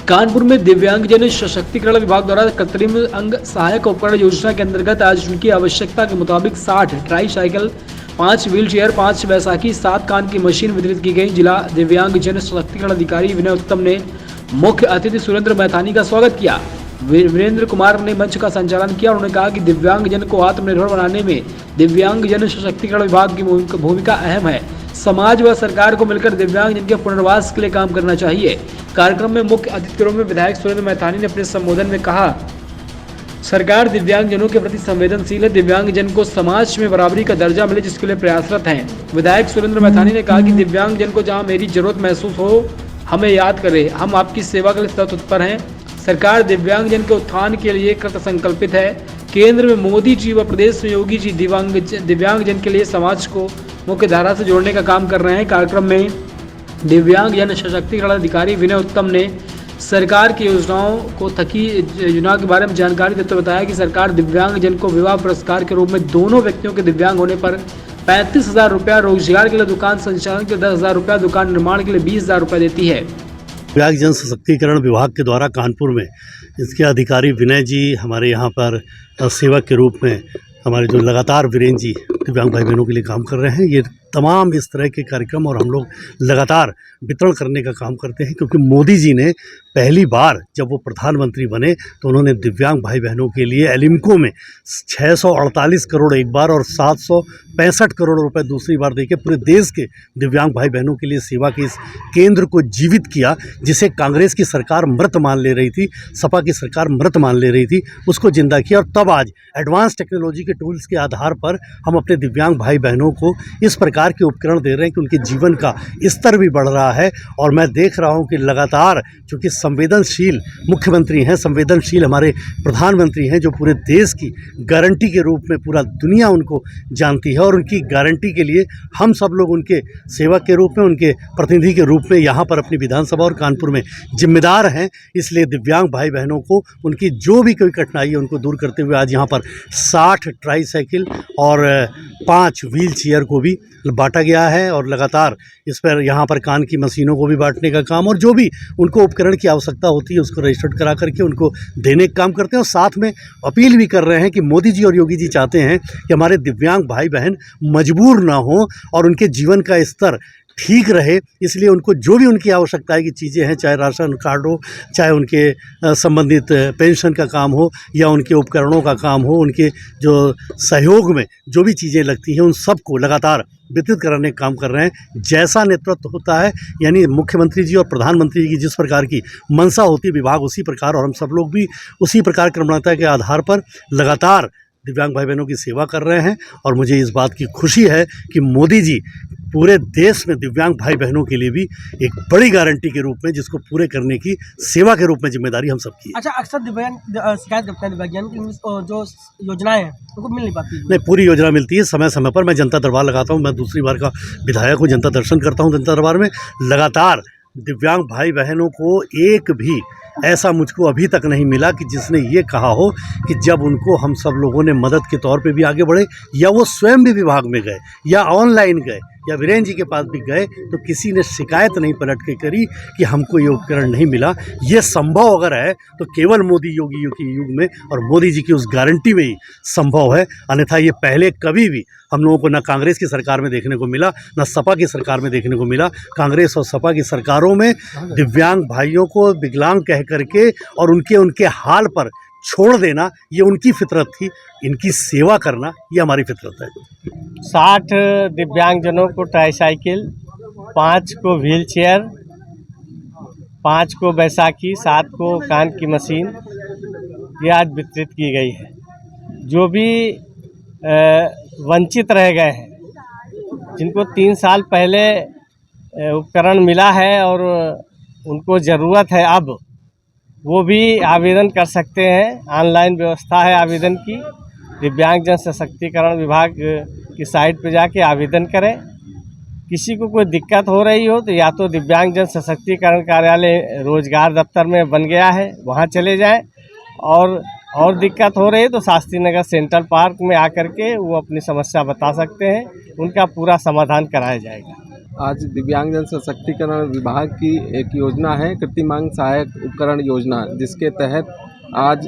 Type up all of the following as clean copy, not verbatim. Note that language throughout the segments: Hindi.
कानपुर में दिव्यांगजन सशक्तिकरण विभाग द्वारा कृत्रिम अंग सहायक उपकरण योजना के अंतर्गत आज उनकी आवश्यकता के मुताबिक 60 try cycle, 5 wheel chair, 5 Baisakhi, 7 कान की मशीन वितरित की गई। जिला दिव्यांगजन सशक्तिकरण अधिकारी विनय उत्तम ने मुख्य अतिथि सुरेंद्र मैथानी का स्वागत किया। वीरेंद्र कुमार ने मंच का संचालन किया। उन्होंने कहा कि दिव्यांगजन को आत्मनिर्भर बनाने में दिव्यांगजन सशक्तिकरण विभाग की भूमिका अहम है। समाज व सरकार को मिलकर दिव्यांगजन के पुनर्वास के लिए काम करना चाहिए। कार्यक्रम में मुख्य अतिथि के रूप में विधायक सुरेंद्र मैथानी ने अपने संबोधन में कहा, सरकार दिव्यांगजनों के प्रति संवेदनशील है। दिव्यांगजन को समाज में बराबरी का दर्जा मिले, जिसके लिए प्रयासरत हैं। विधायक सुरेंद्र मैथानी ने कहा कि दिव्यांगजन को जहां मेरी जरूरत महसूस हो, हमें याद करें। हम आपकी सेवा के लिए सदा तत्पर हैं। सरकार दिव्यांगजन के उत्थान के लिए कृत संकल्पित है। केंद्र में मोदी जी व प्रदेश में योगी जी दिव्यांगजन के लिए समाज को मुख्य धारा से जोड़ने का काम कर रहे हैं। कार्यक्रम में दिव्यांगजन सशक्तिकरण अधिकारी विनय उत्तम ने सरकार की योजनाओं के बारे में जानकारी देते हुए बताया कि सरकार दिव्यांगजन को विवाह पुरस्कार के रूप में दोनों व्यक्तियों के दिव्यांग होने पर 35,000 रुपया, रोजगार के लिए दुकान संचालन के लिए 10,000 रुपया, दुकान निर्माण के लिए 20,000 रुपया देती है। दिव्यांगजन सशक्तिकरण विभाग के द्वारा कानपुर में इसके अधिकारी विनय जी हमारे यहाँ पर सेवक के रूप में हमारे जो लगातार वीरेंद्र जी दिव्यांग भाई बहनों के लिए काम कर रहे हैं। ये तमाम इस तरह के कार्यक्रम और हम लोग लगातार वितरण करने का काम करते हैं, क्योंकि मोदी जी ने पहली बार जब वो प्रधानमंत्री बने तो उन्होंने दिव्यांग भाई बहनों के लिए एलिम्को में 648 करोड़ एक बार और 765 करोड़ रुपए दूसरी बार देके पूरे देश के दिव्यांग भाई बहनों के लिए सेवा के इस केंद्र को जीवित किया, जिसे कांग्रेस की सरकार मृत मान ले रही थी, सपा की सरकार मृत मान ले रही थी, उसको जिंदा किया। और तब आज एडवांस टेक्नोलॉजी के टूल्स के आधार पर हम अपने दिव्यांग भाई बहनों को इस प्रकार के उपकरण दे रहे हैं कि उनके जीवन का स्तर भी बढ़ रहा है। और मैं देख रहा हूं कि लगातार, चूंकि संवेदनशील मुख्यमंत्री हैं, संवेदनशील हमारे प्रधानमंत्री हैं, जो पूरे देश की गारंटी के रूप में पूरा दुनिया उनको जानती है, और उनकी गारंटी के लिए हम सब लोग उनके सेवक के रूप में, उनके प्रतिनिधि के रूप में यहाँ पर अपनी विधानसभा और कानपुर में जिम्मेदार हैं। इसलिए दिव्यांग भाई बहनों को उनकी जो भी कोई कठिनाई है उनको दूर करते हुए आज यहाँ पर 60 ट्राई साइकिल और 5 व्हील चेयर को भी बांटा गया है, और लगातार इस पर यहाँ पर कान की मशीनों को भी बांटने का काम, और जो भी उनको उपकरण की आवश्यकता होती है उसको रजिस्टर्ड करा करके उनको देने का काम करते हैं। और साथ में अपील भी कर रहे हैं कि मोदी जी और योगी जी चाहते हैं कि हमारे दिव्यांग भाई बहन मजबूर ना हो और उनके जीवन का स्तर ठीक रहे। इसलिए उनको जो भी उनकी आवश्यकता है कि चीज़ें हैं, चाहे राशन कार्ड हो, चाहे उनके संबंधित पेंशन का काम हो, या उनके उपकरणों का काम हो, उनके जो सहयोग में जो भी चीज़ें लगती हैं उन सबको लगातार वितरित कराने का काम कर रहे हैं। जैसा नेतृत्व होता है, यानी मुख्यमंत्री जी और प्रधानमंत्री जी की जिस प्रकार की मंशा होती है विभाग उसी प्रकार, और हम सब लोग भी उसी प्रकार क्रमणता के आधार पर लगातार दिव्यांग भाई बहनों की सेवा कर रहे हैं। और मुझे इस बात की खुशी है कि मोदी जी पूरे देश में दिव्यांग भाई बहनों के लिए भी एक बड़ी गारंटी के रूप में, जिसको पूरे करने की सेवा के रूप में जिम्मेदारी हम सबकी है। अच्छा, अक्सर दिव्यांग शिकायत करते हैं दिव्यांग की जो योजनाएं हैं उनको मिल नहीं पाती। नहीं, पूरी योजना मिलती है समय समय पर। मैं जनता दरबार लगाता हूँ, मैं दूसरी बार का विधायक हूँ, जनता दर्शन करता हूँ जनता दरबार में। लगातार दिव्यांग भाई बहनों को एक भी ऐसा मुझको अभी तक नहीं मिला कि जिसने ये कहा हो कि जब उनको हम सब लोगों ने मदद के तौर पे भी आगे बढ़े, या वो स्वयं भी विभाग में गए, या ऑनलाइन गए, या वीरेंद्र जी के पास भी गए, तो किसी ने शिकायत नहीं पलट के करी कि हमको ये उपकरण नहीं मिला। ये संभव अगर है तो केवल मोदी योगी के युग में और मोदी जी की उस गारंटी में ही संभव है, अन्यथा ये पहले कभी भी हम लोगों को ना कांग्रेस की सरकार में देखने को मिला, ना सपा की सरकार में देखने को मिला। कांग्रेस और सपा की सरकारों में दिव्यांग भाइयों को विकलांग कह करके और उनके हाल पर छोड़ देना, ये उनकी फितरत थी। इनकी सेवा करना ये हमारी फितरत है। 60 दिव्यांगजनों को ट्राईसाइकिल, 5 को व्हील चेयर, 5 को बैसाखी, 7 को कान की मशीन ये आज वितरित की गई है। जो भी वंचित रह गए हैं, जिनको 3 साल पहले उपकरण मिला है और उनको ज़रूरत है, अब वो भी आवेदन कर सकते हैं। ऑनलाइन व्यवस्था है आवेदन की। दिव्यांगजन सशक्तिकरण विभाग की साइट पर जाके आवेदन करें। किसी को कोई दिक्कत हो रही हो तो या तो दिव्यांगजन सशक्तिकरण कार्यालय रोजगार दफ्तर में बन गया है, वहाँ चले जाएं, और दिक्कत हो रही है तो शास्त्री नगर सेंट्रल पार्क में आकर के वो अपनी समस्या बता सकते हैं, उनका पूरा समाधान कराया जाएगा। आज दिव्यांगजन सशक्तिकरण विभाग की एक योजना है कृत्रिमांग सहायक उपकरण योजना, जिसके तहत आज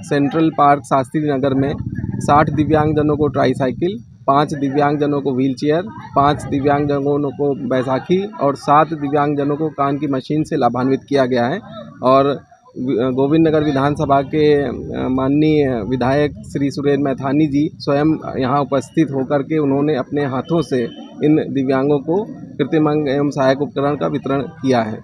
सेंट्रल पार्क शास्त्री नगर में 60 दिव्यांगजनों को ट्राईसाइकिल, 5 दिव्यांगजनों को व्हीलचेयर, 5 दिव्यांगजनों को बैसाखी और 7 दिव्यांगजनों को कान की मशीन से लाभान्वित किया गया है। और गोविंद नगर विधानसभा के माननीय विधायक श्री सुरेंद्र मैथानी जी स्वयं यहाँ उपस्थित होकर के उन्होंने अपने हाथों से इन दिव्यांगों को कृत्रिमांग एवं सहायक उपकरण का वितरण किया है।